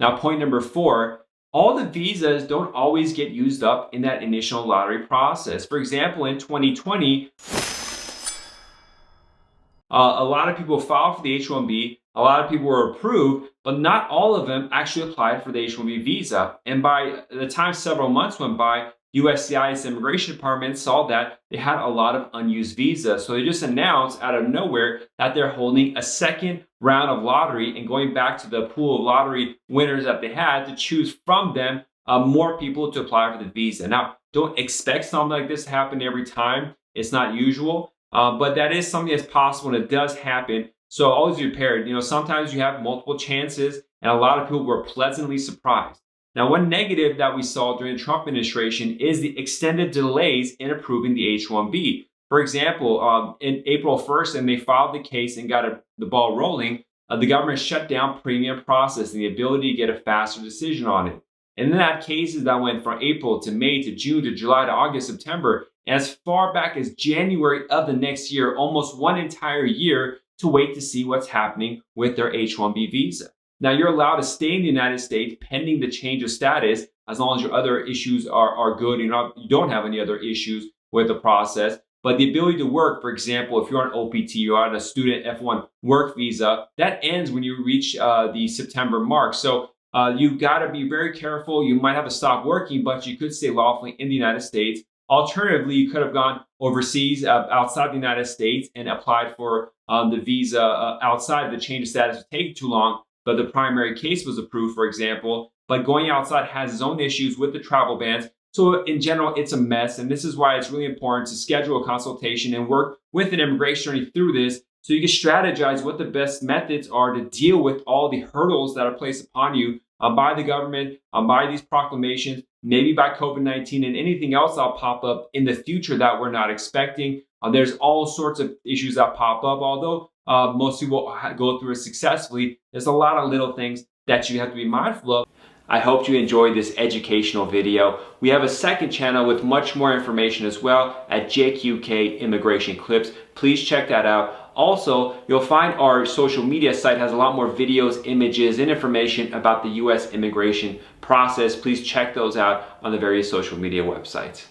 Now, point number 4, all the visas don't always get used up in that initial lottery process. For example, in 2020, a lot of people filed for the H-1B, a lot of people were approved, but not all of them actually applied for the H-1B visa. And by the time several months went by, USCIS Immigration Department saw that they had a lot of unused visas. So they just announced out of nowhere that they're holding a second round of lottery and going back to the pool of lottery winners that they had to choose from them more people to apply for the visa. Now, don't expect something like this to happen every time. It's not usual. But that is something that's possible and it does happen. So always be prepared. Sometimes you have multiple chances and a lot of people were pleasantly surprised. Now, one negative that we saw during the Trump administration is the extended delays in approving the H-1B. For example, in April 1st, and they filed the case and got the ball rolling, the government shut down premium processing, the ability to get a faster decision on it. And then had cases that went from April to May to June to July to August, September, and as far back as January of the next year, almost one entire year to wait to see what's happening with their H-1B visa. Now, you're allowed to stay in the United States pending the change of status as long as your other issues are good. You don't have any other issues with the process. But the ability to work, for example, if you're on OPT, you're on a student F1 work visa, that ends when you reach the September mark. So you've got to be very careful. You might have to stop working, but you could stay lawfully in the United States. Alternatively, you could have gone overseas outside the United States and applied for the visa outside. The change of status would take too long, but the primary case was approved, for example. But going outside has its own issues with the travel bans. So in general, it's a mess. And this is why it's really important to schedule a consultation and work with an immigration attorney through this so you can strategize what the best methods are to deal with all the hurdles that are placed upon you by the government, by these proclamations, maybe by COVID-19 and anything else that'll pop up in the future that we're not expecting. There's all sorts of issues that pop up. Although most people go through it successfully, there's a lot of little things that you have to be mindful of. I hope you enjoyed this educational video. We have a second channel with much more information as well at JQK Immigration Clips. Please check that out. Also, you'll find our social media site has a lot more videos, images, and information about the U.S. immigration process. Please check those out on the various social media websites.